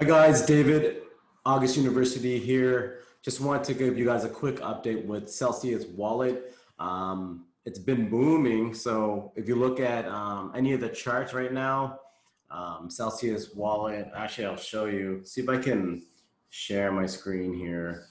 Hi guys, David, August University here. Just want to give you guys a quick update with Celsius Wallet. It's been booming. So if you look at any of the charts right now, Celsius Wallet, actually I'll show you. See if I can share my screen here.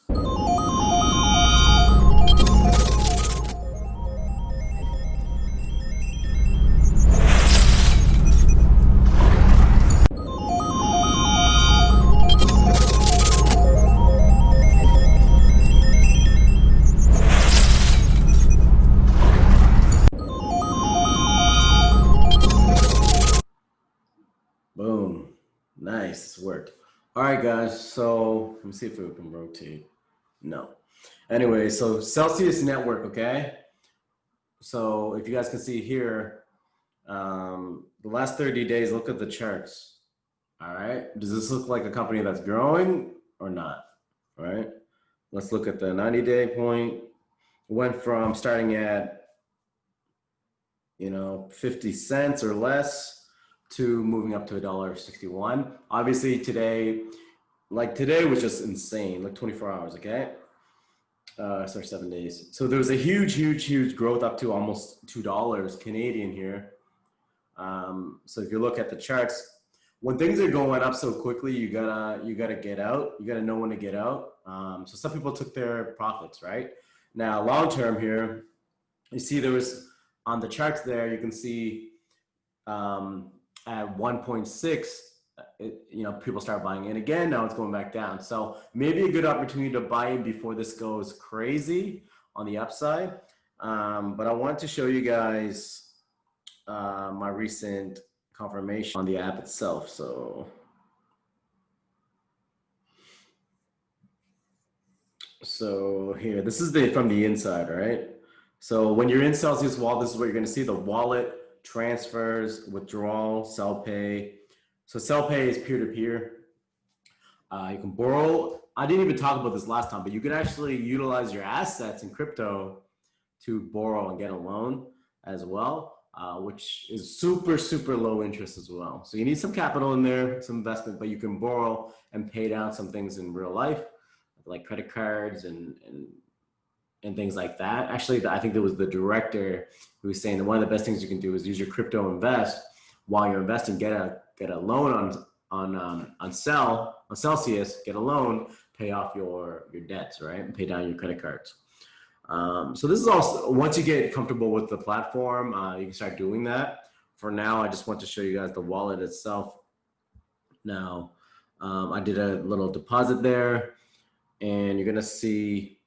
Boom. Nice work. All right, guys. So let me see if we can rotate. No. Anyway, so Celsius network, okay? So if you guys can see here, the last 30 days, look at the charts. All right. Does this look like a company that's growing or not? All right. Let's look at the 90-day point. Went from starting at, 50 cents or less to moving up to $1.61. Obviously today was just insane, like 24 hours, okay? Sorry, 7 days. So there was a huge growth up to almost $2 Canadian here. So if you look at the charts, when things are going up so quickly, you gotta get out. You gotta know when to get out. So some people took their profits, right? Now, long term here, you see there was on the charts there, you can see at 1.6, people start buying in again. Now it's going back down. So maybe a good opportunity to buy in before this goes crazy on the upside. But I want to show you guys my recent confirmation on the app itself. So here, this is from the inside, right? So when you're in Celsius Wallet, this is what you're going to see: the wallet, transfers, withdrawal, sell pay. So sell pay is peer-to-peer. You can borrow. I didn't even talk about this last time, but you can actually utilize your assets in crypto to borrow and get a loan as well, which is super low interest as well. So you need some capital in there, some investment, but you can borrow and pay down some things in real life, like credit cards and things like that. Actually, I think there was the director who was saying that one of the best things you can do is use your crypto invest while you're investing, get a loan on Celsius, get a loan, pay off your debts, right? And pay down your credit cards. So this is also, once you get comfortable with the platform, you can start doing that. For now, I just want to show you guys the wallet itself. Now, I did a little deposit there, and you're gonna see,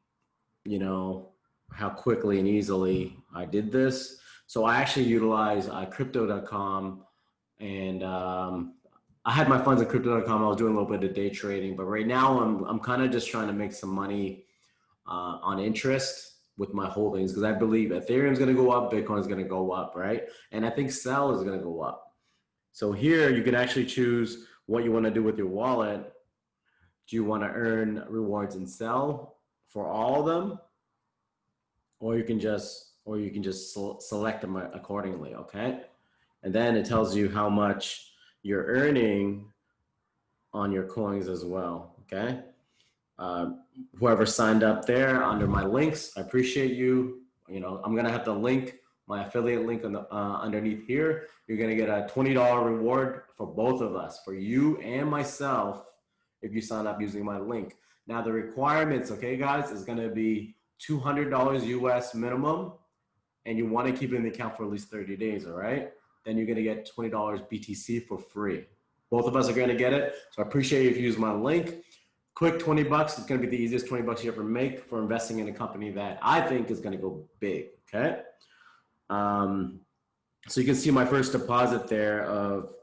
how quickly and easily I did this. So I actually utilize crypto.com, and I had my funds at crypto.com. I was doing a little bit of day trading, but right now I'm kind of just trying to make some money on interest with my holdings, because I believe Ethereum is going to go up, Bitcoin is going to go up, right? And I think Cell is going to go up. So here you can actually choose what you want to do with your wallet. Do you want to earn rewards in Cell for all of them, or you can just select them accordingly, okay? And then it tells you how much you're earning on your coins as well, okay? Whoever signed up there under my links, I appreciate you. I'm gonna have the link, my affiliate link on the underneath here. You're gonna get a $20 reward for both of us, for you and myself, if you sign up using my link. Now the requirements, okay guys, is gonna be $200 US minimum, and you wanna keep it in the account for at least 30 days, all right? Then you're gonna get $20 BTC for free. Both of us are gonna get it, so I appreciate you if you use my link. Quick 20 bucks, it's gonna be the easiest 20 bucks you ever make for investing in a company that I think is gonna go big, okay? So you can see my first deposit there of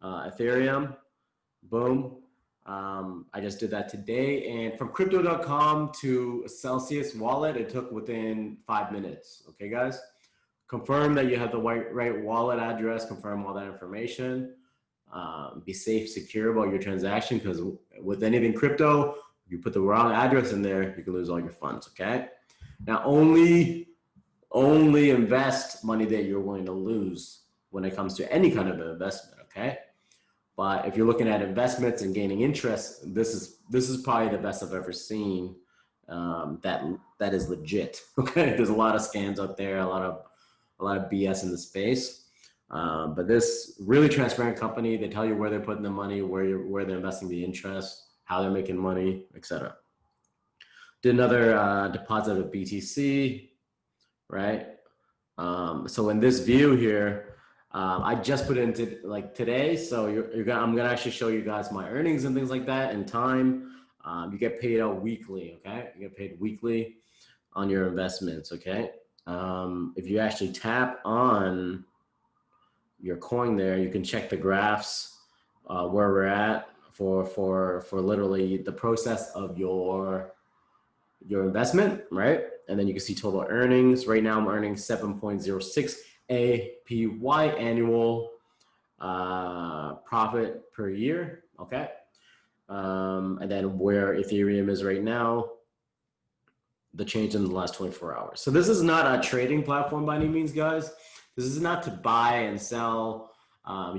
Ethereum, boom. I just did that today, and from crypto.com to Celsius wallet, it took within 5 minutes, okay guys? Confirm that you have the right wallet address, confirm all that information. Be safe, secure about your transaction, because with anything crypto, if you put the wrong address in there, you can lose all your funds, okay? Now, only invest money that you're willing to lose when it comes to any kind of investment, okay? But if you're looking at investments and gaining interest, this is probably the best I've ever seen. That is legit. Okay, there's a lot of scams out there, a lot of BS in the space. But this really transparent company, they tell you where they're putting the money, where they're investing the interest, how they're making money, etc. Did another deposit of BTC, right? So in this view here, I just put into like today. So I'm gonna actually show you guys my earnings and things like that in time. You get paid out weekly, okay? You get paid weekly on your investments, okay? If you actually tap on your coin there, you can check the graphs where we're at for literally the process of your investment, right? And then you can see total earnings. Right now I'm earning 7.06 APY annual profit per year, okay? And then where Ethereum is right now, the change in the last 24 hours. So this is not a trading platform by any means, guys. This is not to buy and sell.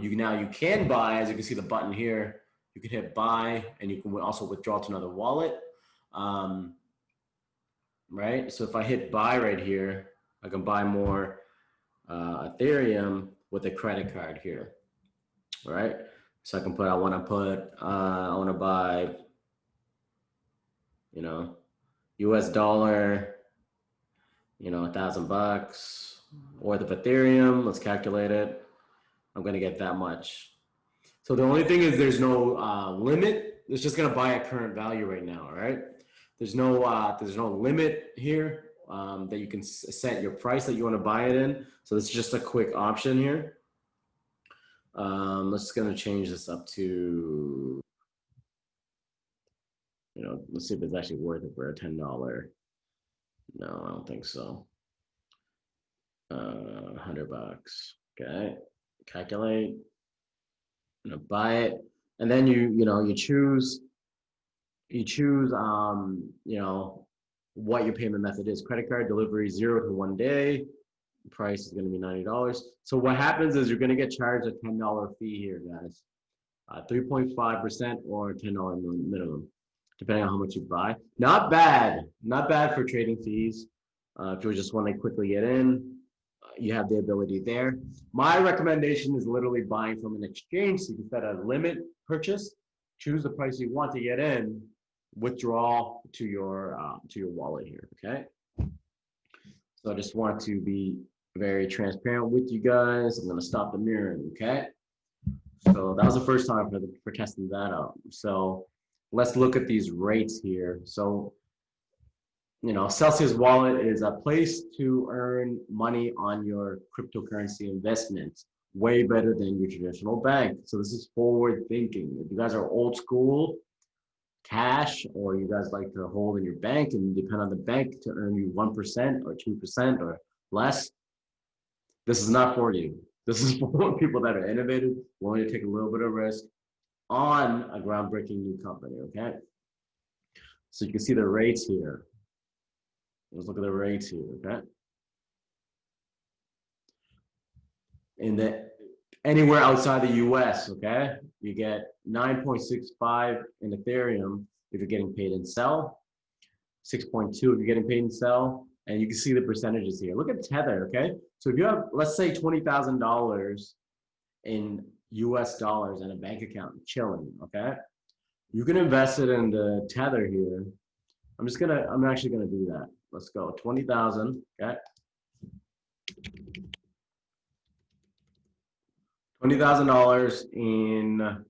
You can buy, as you can see the button here, you can hit buy and you can also withdraw to another wallet. Right? So if I hit buy right here, I can buy more Ethereum with a credit card here, right? So I want to buy, US dollar, $1,000 worth of Ethereum. Let's calculate it. I'm going to get that much. So the only thing is there's no limit. It's just going to buy at current value right now, all right? There's no limit here that you can set your price that you want to buy it in. So this is just a quick option here. Let's going to change this up to, let's see if it's actually worth it for a $10. No, I don't think so. $100. Okay, calculate. I'm gonna buy it, and then you choose what your payment method is. Credit card, delivery 0 to 1 day. The price is going to be $90. So what happens is you're going to get charged a $10 fee here, guys. 3.5% or $10 minimum, depending on how much you buy. Not bad for trading fees. If you just want to quickly get in, you have the ability there. My recommendation is literally buying from an exchange. So you can set a limit purchase, choose the price you want to get in, withdraw to your wallet here, okay? So I just want to be very transparent with you guys. I'm gonna stop the mirroring, okay? So that was the first time for testing that out. So let's look at these rates here. So, Celsius Wallet is a place to earn money on your cryptocurrency investments. Way better than your traditional bank. So this is forward thinking. If you guys are old school, cash, or you guys like to hold in your bank and depend on the bank to earn you 1% or 2% or less, this is not for you. This is for people that are innovative, willing to take a little bit of risk on a groundbreaking new company, okay? So you can see the rates here. Let's look at the rates here, okay? Anywhere outside the US, okay? You get 9.65 in Ethereum if you're getting paid in sell, 6.2 if you're getting paid in sell, and you can see the percentages here. Look at Tether, okay? So if you have, let's say, $20,000 in US dollars in a bank account chilling, okay? You can invest it in the Tether here. I'm actually gonna do that. Let's go, 20,000, okay? $20,000 in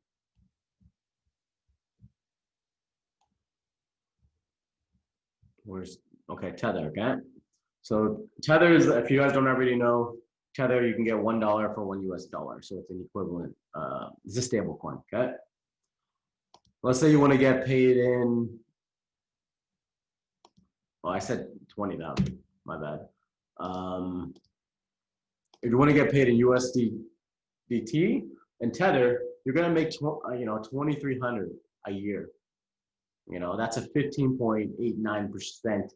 Tether, okay? So Tether is, if you guys don't already know, Tether, you can get $1 for $1 US. So it's an equivalent, it's a stable coin, okay? Let's say you want to get paid in, I said 20,000, my bad. If you want to get paid in USDT and Tether, you're going to make, 2,300 a year. That's a 15.89%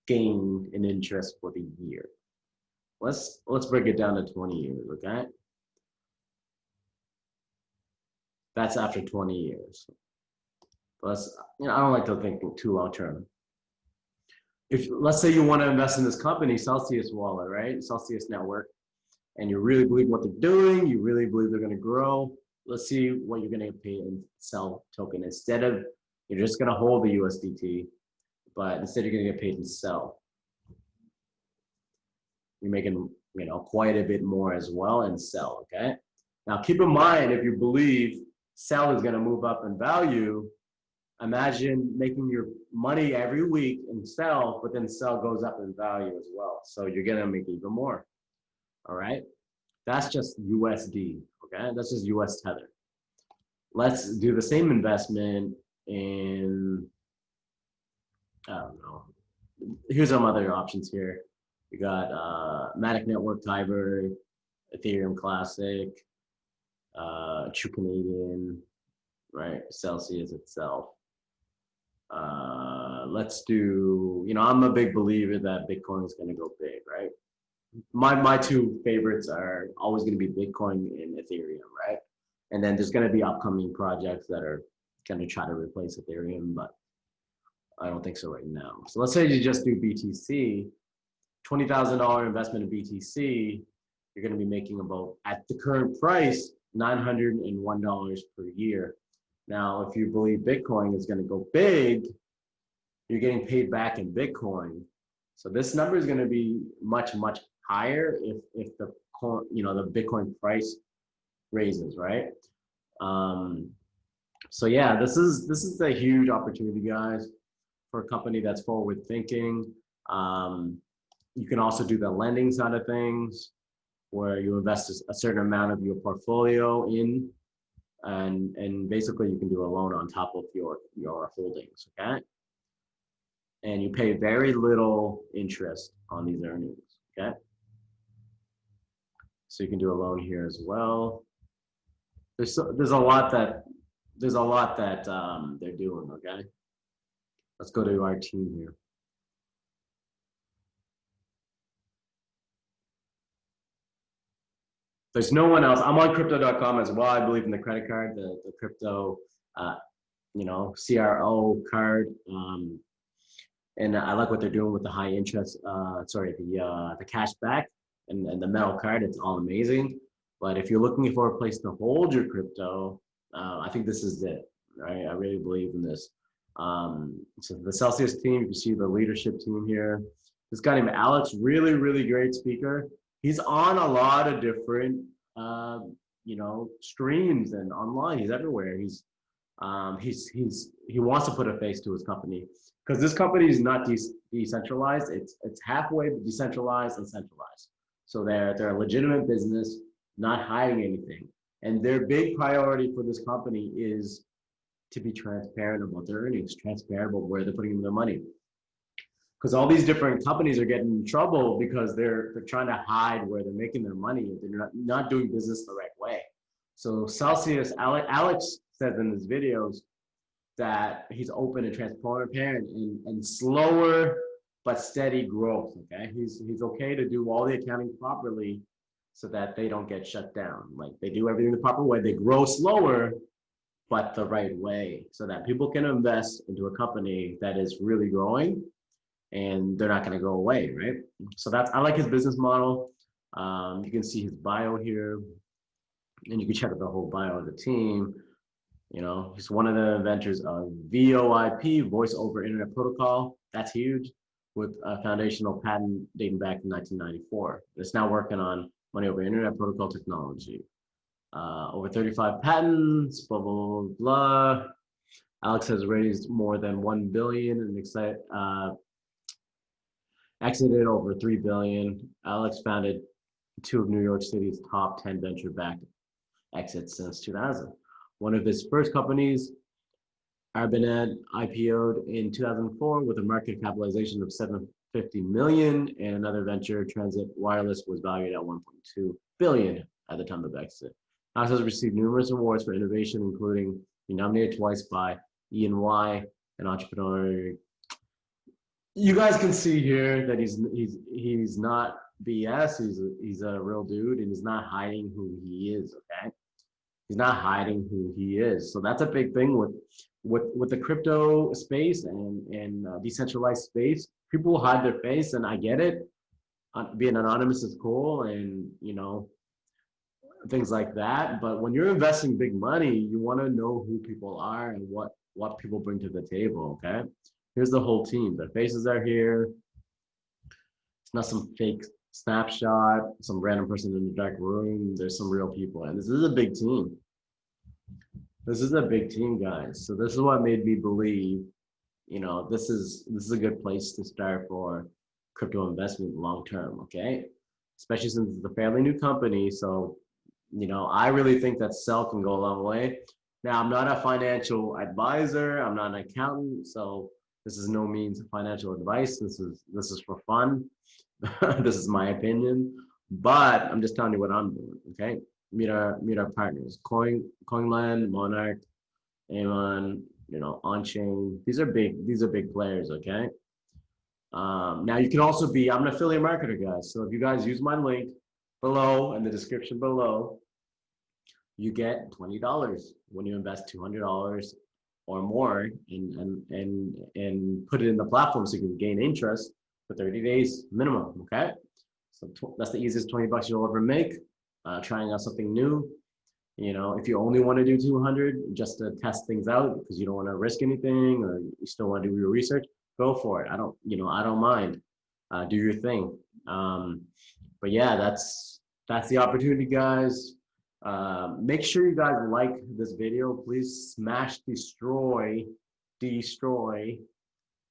gain in interest for the year. Let's break it down to 20 years, okay? That's after 20 years. Plus, I don't like to think too long term. If let's say you want to invest in this company, Celsius Wallet, right? Celsius Network, and you really believe what they're doing, you really believe they're going to grow. Let's see what you're going to pay in sell token instead of you're just going to hold the USDT, but instead you're going to get paid in sell. You're making quite a bit more as well in sell. Okay. Now keep in mind, if you believe sell is going to move up in value, imagine making your money every week in sell, but then sell goes up in value as well. So you're going to make even more. All right. That's just USD. Okay. That's just US Tether. Let's do the same investment in, I don't know. Here's some other options here. We got Matic Network, Kyber, Ethereum Classic, True Canadian, right? Celsius itself. Let's do, I'm a big believer that Bitcoin is going to go big, right? My two favorites are always going to be Bitcoin and Ethereum, right? And then there's going to be upcoming projects that are going to try to replace Ethereum, but I don't think so right now. So let's say you just do BTC, $20,000 investment in BTC, you're going to be making about, at the current price, $901 per year. Now, if you believe Bitcoin is going to go big, you're getting paid back in Bitcoin. So this number is going to be much, much higher if the the Bitcoin price raises, right? So yeah, this is a huge opportunity, guys, for a company that's forward thinking. You can also do the lending side of things, where you invest a certain amount of your portfolio in, and basically you can do a loan on top of your holdings, okay? And you pay very little interest on these earnings, okay? So you can do a loan here as well. There's a lot that they're doing, okay? Let's go to our team here. There's no one else. I'm on crypto.com as well. I believe in the credit card, the crypto, CRO card. And I like what they're doing with the high interest, the cash back and the metal card. It's all amazing. But if you're looking for a place to hold your crypto, I think this is it, right? I really believe in this. So the Celsius team, you can see the leadership team here. This guy named Alex, really, really great speaker. He's on a lot of different, streams and online. He's everywhere. He wants to put a face to his company, because this company is not decentralized. It's halfway decentralized and centralized. So they're a legitimate business, not hiding anything. And their big priority for this company is to be transparent about their earnings, transparent about where they're putting their money. Because all these different companies are getting in trouble because they're trying to hide where they're making their money. They're not doing business the right way. So Celsius, Alex says in his videos that he's open and transparent and slower but steady growth. Okay, he's okay to do all the accounting properly so that they don't get shut down. Like, they do everything the proper way. They grow slower but the right way, so that people can invest into a company that is really growing and they're not going to go away, right? So I like his business model. You can see his bio here, and you can check out the whole bio of the team. He's one of the inventors of VoIP, Voice over Internet Protocol. That's huge, with a foundational patent dating back to 1994. It's now working on money over Internet Protocol technology. Over 35 patents, blah, blah, blah, blah. Alex has raised more than $1 billion and exited over $3 billion. Alex founded two of New York City's top 10 venture-backed exits since 2000. One of his first companies, Arbanet, IPO'd in 2004 with a market capitalization of $750 million, and another venture, Transit Wireless, was valued at $1.2 billion at the time of exit. Alex has received numerous awards for innovation, including being nominated twice by E&Y, an entrepreneur. You guys can see here that he's not BS. He's a real dude, and he's not hiding who he is. Okay, He's not hiding who he is. So that's a big thing with the crypto space and decentralized space. People will hide their face, and I get it. Being anonymous is cool, and things like that. But when you're investing big money, you want to know who people are and what people bring to the table. Okay, here's the whole team. Their faces are here. It's not some fake snapshot, some random person in the dark room. There's some real people, and this is a big team. This is a big team, guys. So this is what made me believe, this is a good place to start for crypto investment long term. Okay, especially since it's a fairly new company. So, I really think that sell can go a long way. Now, I'm not a financial advisor. I'm not an accountant. So this is no means financial advice. This is for fun. This is my opinion, but I'm just telling you what I'm doing. Okay, meet our partners, Coinland, Monarch, Amon, on-chain. These are big players. Okay. Now you can also be. I'm an affiliate marketer, guys. So if you guys use my link below in the description below, you get $20 when you invest $200 or more and put it in the platform so you can gain interest for 30 days minimum. Okay, so that's the easiest $20 you'll ever make. Trying out something new. If you only want to do 200 just to test things out because you don't want to risk anything or you still want to do your research, go for it. I don't mind. Do your thing. But yeah, that's the opportunity, guys. Make sure you guys like this video. Please smash, destroy the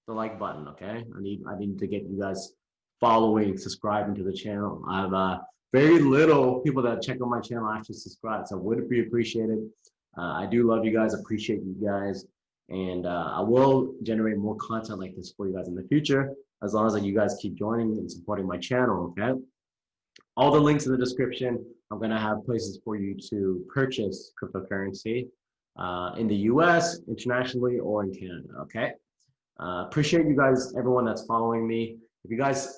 like button. Okay, I need to get you guys following, subscribing to the channel. I have very little people that check on my channel actually subscribe, so would be appreciated. I do love you guys, appreciate you guys, and I will generate more content like this for you guys in the future as long as you guys keep joining and supporting my channel. Okay, all the links in the description. I'm gonna have places for you to purchase cryptocurrency in the US, internationally, or in Canada. Okay, appreciate you guys, everyone that's following me. If you guys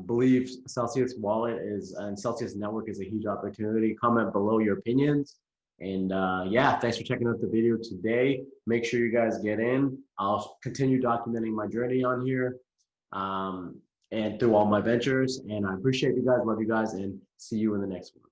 believe Celsius wallet and Celsius network is a huge opportunity, comment below your opinions. And yeah, thanks for checking out the video today. Make sure you guys get in. I'll continue documenting my journey on here and through all my ventures. And I appreciate you guys, love you guys, and see you in the next one.